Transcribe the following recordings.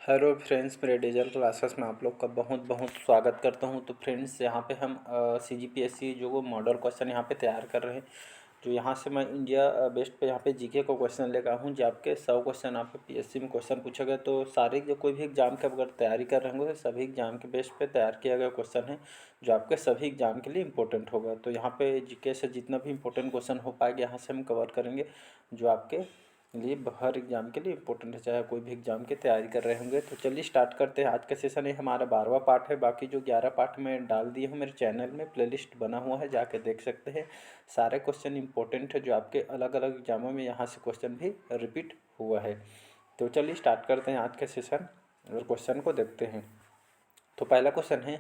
Hello friends, मेरे digital classes में आप लोग का बहुत बहुत स्वागत करता हूं। तो फ्रेंड्स, यहाँ पे हम CGPSC जो वो मॉडल क्वेश्चन यहाँ पे तैयार कर रहे हैं। जो यहाँ से मैं इंडिया बेस्ट पे यहाँ पे जीके को क्वेश्चन लेकर आया हूँ, जो आपके 100 क्वेश्चन आपके PSC में क्वेश्चन पूछा गया। तो सारे जो कोई भी एग्जाम के अगर तैयारी कर रहे होंगे तो सभी एग्जाम के बेस्ट पे तैयार किया गया क्वेश्चन है, जो आपके सभी एग्जाम के लिए इंपॉर्टेंट होगा। तो यहाँ पे जीके से जितना भी इंपॉर्टेंट क्वेश्चन हो पाएगा यहाँ से हम कवर करेंगे, जो आपके लिए हर एग्जाम के लिए इंपॉर्टेंट है, चाहे कोई भी एग्जाम की तैयारी कर रहे होंगे। तो चलिए स्टार्ट करते हैं। आज का सेशन है हमारा 12वां पार्ट है। बाकी जो 11 पार्ट में डाल दिए हूँ मेरे चैनल में, प्लेलिस्ट बना हुआ है, जाके देख सकते हैं। सारे क्वेश्चन इंपॉर्टेंट है, जो आपके अलग अलग एग्जामों में यहाँ से क्वेश्चन भी रिपीट हुआ है। तो चलिए स्टार्ट करते हैं आज का सेशन और क्वेश्चन को देखते हैं। तो पहला क्वेश्चन है,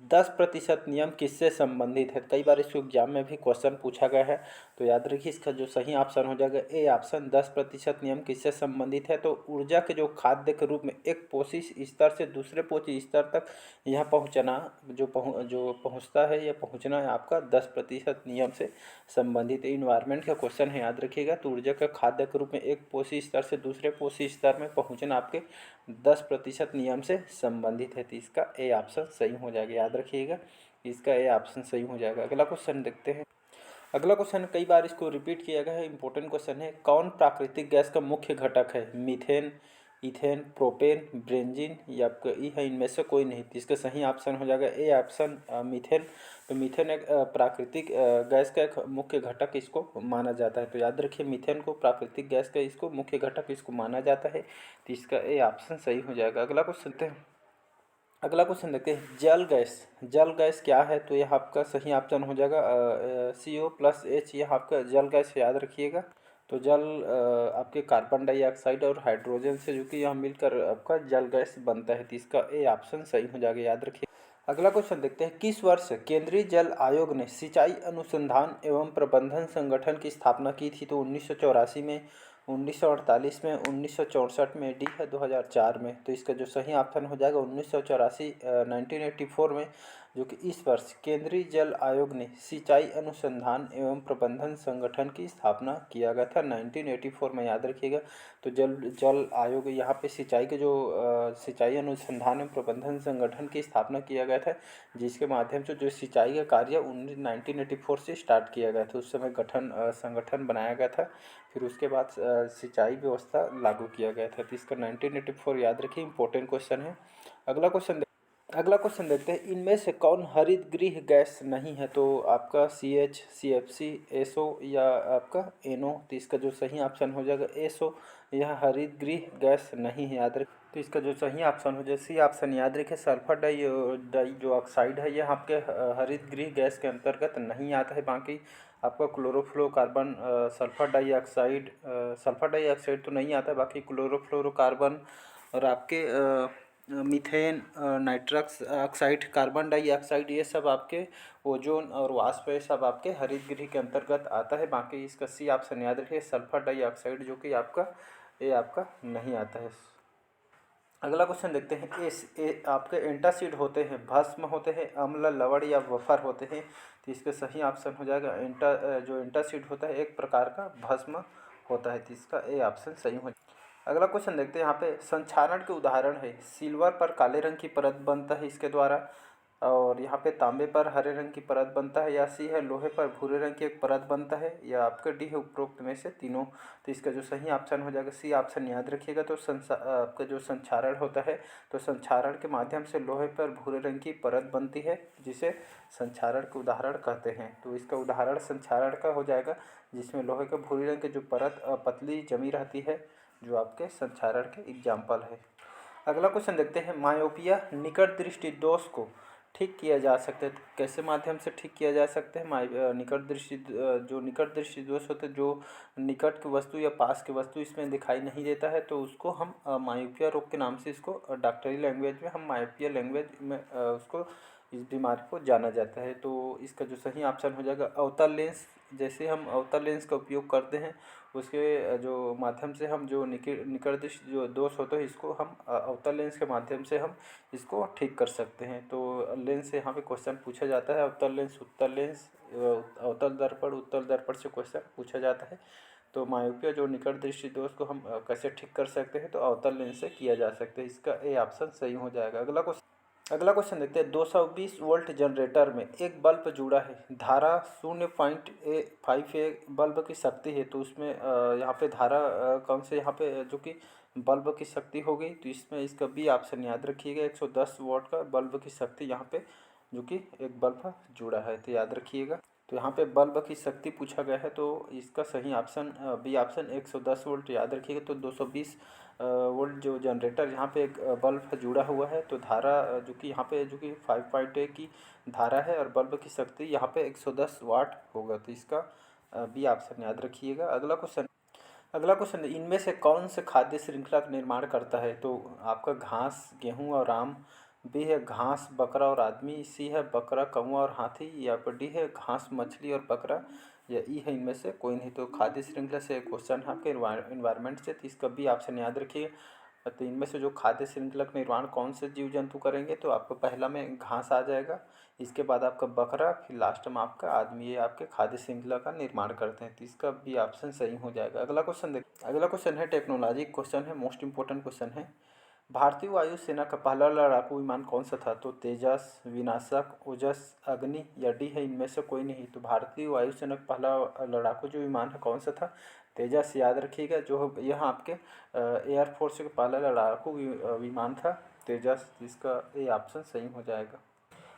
10% नियम किससे संबंधित है। कई बार इसको एग्जाम में भी क्वेश्चन पूछा गया है। तो याद रखिए, इसका जो सही ऑप्शन हो जाएगा ए ऑप्शन। 10% नियम किससे संबंधित है। तो ऊर्जा के जो खाद्य के रूप में एक पोषी स्तर से दूसरे पोषी स्तर तक यह पहुंचना, जो पहुंचता है या पहुंचना है, आपका 10% नियम से संबंधित इन्वायरमेंट का क्वेश्चन है, याद रखिएगा। तो ऊर्जा के खाद्य के रूप में एक पोषी स्तर से दूसरे पोषी स्तर में पहुंचना आपके 10% नियम से संबंधित है। तो इसका ए ऑप्शन सही हो जाएगा, याद रखिएगा, इसका ए ऑप्शन सही हो जाएगा। अगला क्वेश्चन देखते हैं। अगला क्वेश्चन कई बार इसको रिपीट किया गया है, इंपॉर्टेंट क्वेश्चन है। कौन प्राकृतिक गैस का मुख्य घटक है। मीथेन, इथेन, प्रोपेन, ब्रेंजीन या आपका ई है, इनमें से कोई नहीं। तो इसका सही ऑप्शन हो जाएगा ए ऑप्शन मीथेन। तो मीथेन एक प्राकृतिक गैस का एक मुख्य घटक इसको माना जाता है। तो याद रखिए, मीथेन को प्राकृतिक गैस का इसको मुख्य घटक इसको माना जाता है। तो इसका ए ऑप्शन सही हो जाएगा। अगला क्वेश्चन देखते हैं। अगला क्वेश्चन देखते हैं, जल गैस। जल गैस क्या है। तो यह आपका सही ऑप्शन हो जाएगा CO+H, यह आपका जल गैस, याद रखिएगा। तो जल आपके कार्बन डाइऑक्साइड और हाइड्रोजन से जो कि यह मिलकर आपका जल गैस बनता है। तो इसका ए ऑप्शन सही हो जाएगा, याद रखिए। अगला क्वेश्चन देखते हैं, किस वर्ष केंद्रीय जल आयोग ने सिंचाई अनुसंधान एवं प्रबंधन संगठन की स्थापना की थी। तो 1984 में, 1948 में, 1964 में, डी है 2004 में। तो इसका जो सही ऑप्शन हो जाएगा 1984, 1984 में, जो कि इस वर्ष केंद्रीय जल आयोग ने सिंचाई अनुसंधान एवं प्रबंधन संगठन की स्थापना किया गया था 1984 में, याद रखिएगा। तो जल जल आयोग यहाँ पे सिंचाई के जो सिंचाई अनुसंधान एवं प्रबंधन संगठन की स्थापना किया गया था, जिसके माध्यम से जो सिंचाई का कार्य 1984 से स्टार्ट किया गया था। उस समय संगठन बनाया गया था, फिर उसके बाद सिंचाई व्यवस्था लागू किया गया था। तो इसका 1984 याद रखिए, इंपॉर्टेंट क्वेश्चन है। अगला क्वेश्चन अगला क्वेश्चन देखते हैं, इनमें से कौन हरित गृह गैस नहीं है। तो आपका CH, CFC, SO या आपका NO। तो इसका जो सही ऑप्शन हो जाएगा SO, यह हरित गृह गैस नहीं है, याद रखिए। तो इसका जो सही ऑप्शन हो जाए सी ऑप्शन, याद रखिए। सल्फर डाई जो ऑक्साइड है, यह आपके हरित गृह गैस के अंतर्गत नहीं आता है। बाकी आपका क्लोरोफ्लोरोकार्बन, सल्फर डाइऑक्साइड तो नहीं आता है। बाकी क्लोरोफ्लोरोकार्बन और आपके methane, nitrous oxide, carbon dioxide, ये सब आपके ओजोन और वाष्प, ये सब आपके हरित गृह के अंतर्गत आता है। बाकी इसका सी ऑप्शन याद रखिए, सल्फर डाइऑक्साइड, जो कि आपका ये आपका नहीं आता है। अगला क्वेश्चन देखते हैं, आपके एंटासिड होते हैं, भस्म होते हैं, अम्ल, लवण या वफर होते हैं। तो इसका सही ऑप्शन हो जाएगा जो एंटासिड होता है एक प्रकार का भस्म होता है। तो इसका ए ऑप्शन सही हो। अगला क्वेश्चन देखते हैं, यहाँ पे संक्षारण के उदाहरण है। सिल्वर पर काले रंग की परत बनता है इसके द्वारा, और यहाँ पे तांबे पर हरे रंग की परत बनता है, या सी है लोहे पर भूरे रंग की एक परत बनता है, या आपका डी है उपरोक्त में से तीनों। तो इसका जो सही ऑप्शन हो जाएगा सी ऑप्शन, याद रखिएगा। तो आपका जो संक्षारण होता है, तो संक्षारण के माध्यम से लोहे पर भूरे रंग की परत बनती है, जिसे संक्षारण के उदाहरण कहते हैं। तो इसका उदाहरण संक्षारण का हो जाएगा, जिसमें लोहे के भूरे रंग की जो परत पतली जमी रहती है, जो आपके संक्षारण के एग्जाम्पल है। अगला क्वेश्चन देखते हैं, मायोपिया निकट दृष्टि दोष को ठीक किया जा सकता है। तो कैसे माध्यम से ठीक किया जा सकता है। निकट दृष्टि दोष होते हैं, जो निकट की वस्तु या पास की वस्तु इसमें दिखाई नहीं देता है, तो उसको हम मायोपिया रोग के नाम से, इसको डॉक्टरी लैंग्वेज में हम मायोपिया लैंग्वेज में उसको, इस बीमारी को जाना जाता है। तो इसका जो सही ऑप्शन हो जाएगा अवतल लेंस। जैसे हम अवतल लेंस का उपयोग करते हैं, उसके जो माध्यम से हम जो निकट दृष्टि जो दोष होता है, इसको हम अवतल लेंस के माध्यम से हम इसको ठीक कर सकते हैं। तो लेंस से यहाँ पे क्वेश्चन पूछा जाता है, अवतल लेंस, उत्तल लेंस, अवतल दर्पण, उत्तल दर्पण से क्वेश्चन पूछा जाता है। तो मायोपिया जो निकट दृष्टि दोष को हम कैसे ठीक कर सकते हैं, तो अवतल लेंस से किया जा सकता है। इसका ए ऑप्शन सही हो जाएगा। अगला क्वेश्चन देखते हैं। 220 वोल्ट जनरेटर में एक बल्ब जुड़ा है, धारा 0.5 बल्ब की शक्ति है, तो उसमें यहाँ पे धारा कौन से यहाँ पे जो कि बल्ब की शक्ति हो गई, तो इसमें इसका बी ऑप्शन याद रखिएगा। 110 वोल्ट का बल्ब की शक्ति यहाँ पे जो कि एक बल्ब जुड़ा है, तो याद रखिएगा। तो यहाँ पे बल्ब की शक्ति पूछा गया है, तो इसका सही ऑप्शन बी ऑप्शन 110 वोल्ट याद रखिएगा। तो 220 वोल्ट जो जनरेटर यहाँ पे एक बल्ब जुड़ा हुआ है, तो धारा जो कि यहाँ पे जो कि 5.8 की धारा है और बल्ब की शक्ति यहाँ पे 110 वाट होगा, तो इसका बी ऑप्शन याद रखिएगा। अगला क्वेश्चन इनमें से कौन से खाद्य श्रृंखला का निर्माण करता है, तो आपका घास, गेहूँ और आम, बी है घास, बकरा और आदमी, सी है बकरा, कौवा और हाथी, या फिर डी है घास, मछली और बकरा, या ई है इनमें से कोई नहीं। तो खाद्य श्रृंखला से क्वेश्चन है आपके इन्वायरमेंट से, तो इसका बी ऑप्शन याद रखिए। तो इनमें से जो खाद्य श्रृंखला का निर्माण कौन से जीव जंतु करेंगे, तो आपका पहला में घास आ जाएगा, इसके बाद आपका बकरा, फिर लास्ट में आपका आदमी, ये आपके खाद्य श्रृंखला का निर्माण करते हैं, तो इसका बी ऑप्शन सही हो जाएगा। अगला क्वेश्चन है टेक्नोलॉजी क्वेश्चन है, मोस्ट इंपॉर्टेंट क्वेश्चन है। भारतीय वायु सेना का पहला लड़ाकू विमान कौन सा था, तो तेजस, विनाशक, ओजस, अग्नि, या डी है इनमें से कोई नहीं। तो भारतीय वायुसेना का पहला लड़ाकू जो विमान है कौन सा था, तेजस याद रखिएगा। जो यह आपके एयरफोर्स का पहला लड़ाकू विमान था तेजस, इसका ए ऑप्शन सही हो जाएगा।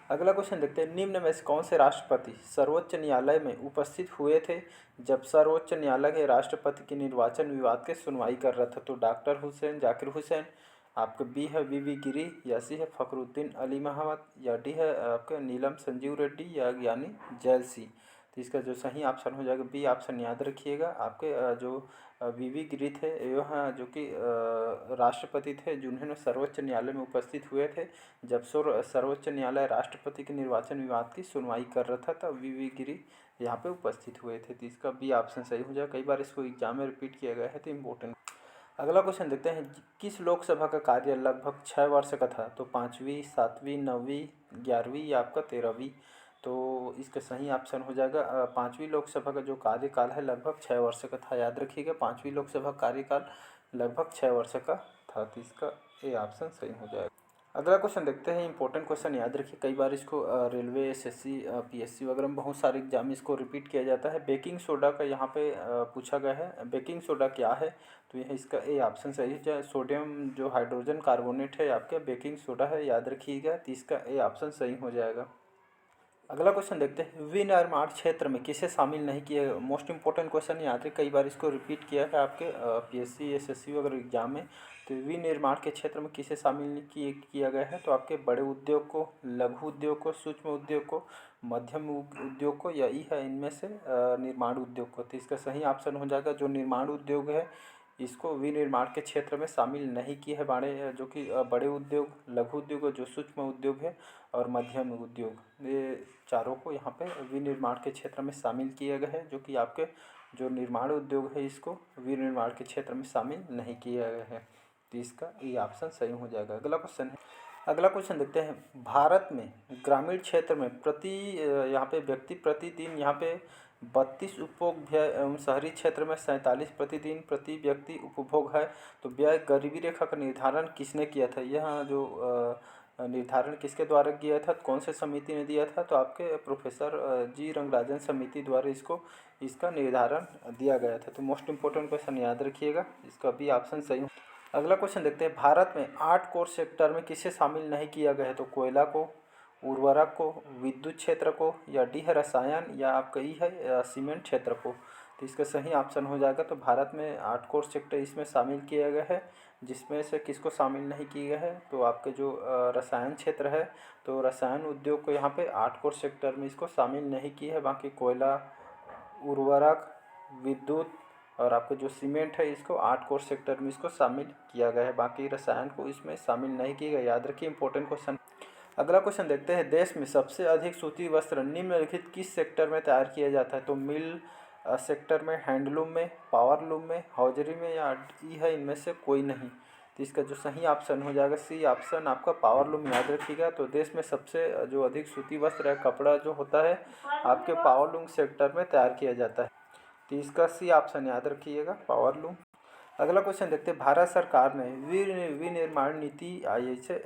अगला क्वेश्चन देखते हैं। निम्न में से कौन से राष्ट्रपति सर्वोच्च न्यायालय में उपस्थित हुए थे जब सर्वोच्च न्यायालय के राष्ट्रपति के निर्वाचन विवाद की सुनवाई कर रहा था, तो डॉक्टर हुसैन, जाकिर हुसैन, आपका बी है वीवी गिरी, या सी है फखरुद्दीन अली महमद, या डी है आपका नीलम संजीव रेड्डी, या ज्ञानी जैल सी। तो इसका जो सही ऑप्शन हो जाएगा बी ऑप्शन याद रखिएगा। आपके जो वीवी गिरी थे यह जो कि राष्ट्रपति थे जिन्होंने सर्वोच्च न्यायालय में उपस्थित हुए थे जब सर्वोच्च न्यायालय राष्ट्रपति के निर्वाचन विवाद की सुनवाई कर रहा था, तब वीवी गिरी यहाँ पे उपस्थित हुए थे, तो इसका बी ऑप्शन सही हो जाएगा। कई बार इसको एग्जाम में रिपीट किया गया है, तो इम्पोर्टेंट। अगला क्वेश्चन देखते हैं। किस लोकसभा का कार्य लगभग 6 वर्ष का था, तो 5वीं, 7वीं, 9वीं, 11वीं, या आपका 13वीं। तो इसका सही ऑप्शन हो जाएगा 5वीं लोकसभा का जो कार्यकाल है लगभग 6 वर्ष का था, याद रखिएगा। 5वीं लोकसभा कार्यकाल लगभग 6 वर्ष का था, तो इसका ए ऑप्शन सही हो जाएगा। अगला क्वेश्चन देखते हैं। इंपॉर्टेंट क्वेश्चन याद रखिए, कई बार इसको रेलवे, एसएससी, पीएससी वगैरह में बहुत सारे एग्जाम इसको रिपीट किया जाता है। बेकिंग सोडा का यहाँ पे पूछा गया है। बेकिंग सोडा क्या है, तो यह इसका ए ऑप्शन सही है। सोडियम जो हाइड्रोजन कार्बोनेट है आपके बेकिंग सोडा है, याद रखिएगा, तो इसका ए ऑप्शन सही हो जाएगा। अगला क्वेश्चन देखते हैं। विनिर्माण क्षेत्र में किसे शामिल नहीं किया, मोस्ट इंपॉर्टेंट क्वेश्चन याद रखिए, कई बार इसको रिपीट किया है आपके पीएससी, एसएससी वगैरह एग्जाम में। तो विनिर्माण के क्षेत्र में किसे शामिल नहीं किया गया है, तो आपके बड़े उद्योग को, लघु उद्योग को, सूक्ष्म उद्योग को, मध्यम उद्योग को, या ई है इनमें से निर्माण उद्योग को। तो इसका सही ऑप्शन हो जाएगा जो निर्माण उद्योग है इसको विनिर्माण के क्षेत्र में शामिल नहीं किए हैं। जो कि बड़े उद्योग, लघु उद्योग, जो सूक्ष्म उद्योग है और मध्यम उद्योग, ये चारों को यहाँ पे विनिर्माण के क्षेत्र में शामिल किया गया है। जो कि आपके जो निर्माण उद्योग है इसको विनिर्माण के क्षेत्र में शामिल नहीं किया गया है, तो इसका ये ऑप्शन सही हो जाएगा। अगला क्वेश्चन देखते हैं। भारत में ग्रामीण क्षेत्र में यहाँ पे व्यक्ति प्रतिदिन यहाँ पे 32 उपभोग व्यय एवं शहरी क्षेत्र में 47 प्रतिदिन प्रति व्यक्ति उपभोग है। तो व्यय गरीबी रेखा का निर्धारण किसने किया था, यह जो निर्धारण किसके द्वारा किया था, कौन से समिति ने दिया था, तो आपके प्रोफेसर जी रंगराजन समिति द्वारा इसका निर्धारण दिया गया था। तो मोस्ट इंपॉर्टेंट क्वेश्चन याद रखिएगा, इसका भी ऑप्शन सही। अगला क्वेश्चन देखते हैं। भारत में 8 कोर सेक्टर में किसे शामिल नहीं किया गया है, तो कोयला को, उर्वरक को, विद्युत क्षेत्र को, या डी है रसायन, या आपका ई है सीमेंट क्षेत्र को। तो इसका सही ऑप्शन हो जाएगा। तो भारत में 8 कोर सेक्टर इसमें शामिल किया गया है, जिसमें से किसको शामिल नहीं किया गया है, तो आपके जो रसायन क्षेत्र है, तो रसायन उद्योग को यहाँ पे 8 कोर सेक्टर में इसको शामिल नहीं किया है। बाकी कोयला, उर्वरक, विद्युत और आपका जो सीमेंट है इसको 8 कोर सेक्टर में इसको शामिल किया गया है। बाकी रसायन को इसमें शामिल नहीं किया गया, याद रखिए, इंपॉर्टेंट क्वेश्चन। अगला क्वेश्चन देखते हैं। देश में सबसे अधिक सूती वस्त्र निम्नलिखित किस सेक्टर में तैयार किया जाता है, तो मिल सेक्टर में, हैंडलूम में, पावरलूम में, हौजरी में, या ई है इनमें से कोई नहीं। तो इसका जो सही ऑप्शन हो जाएगा सी ऑप्शन आपका पावरलूम, याद रखिएगा। तो देश में सबसे जो अधिक सूती वस्त्र है, कपड़ा जो होता है आपके पावरलूम सेक्टर में तैयार किया जाता है। तो इसका सी ऑप्शन याद रखिएगा, पावर लूम। अगला क्वेश्चन देखते हैं, भारत सरकार ने विनिर्माण नीति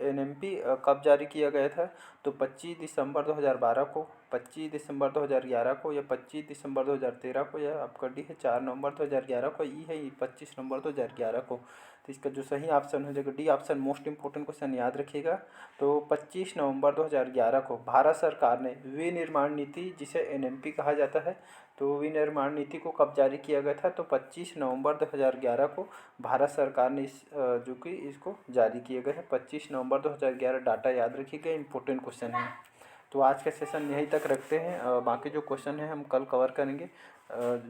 NMP कब जारी किया गया था? तो 25 दिसंबर 2012 को, 25 दिसंबर 2011 को, या 25 दिसंबर 2013 को, या आपका डी है 4 नवंबर 2011 को, ई है 25 नवंबर 2011 को। तो इसका जो सही ऑप्शन हो जाएगा D option. Most important question याद रखिएगा। तो 25 नवंबर 2011 को भारत सरकार ने विनिर्माण नीति, जिसे NMP कहा जाता है, तो विनिर्माण नीति को कब जारी किया गया था? तो 25 नवंबर 2011 को भारत सरकार ने जो कि इसको जारी किया गया है 25 नवंबर 2011। डाटा याद रखिएगा, इंपॉर्टेंट क्वेश्चन है। तो आज का सेशन यहीं तक रखते हैं। बाकी जो क्वेश्चन है हम कल कवर करेंगे।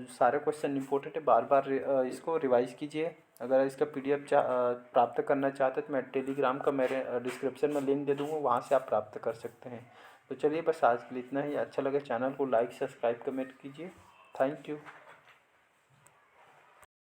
सारे क्वेश्चन इंपॉर्टेंट है, बार बार इसको रिवाइज कीजिए। अगर इसका PDF प्राप्त करना चाहते हैं तो मैं टेलीग्राम का मेरे डिस्क्रिप्शन में लिंक दे दूँगा, वहाँ से आप प्राप्त कर सकते हैं। तो चलिए बस आज के लिए इतना ही। अच्छा लगे चैनल को लाइक सब्सक्राइब कमेंट कीजिए। Thank you.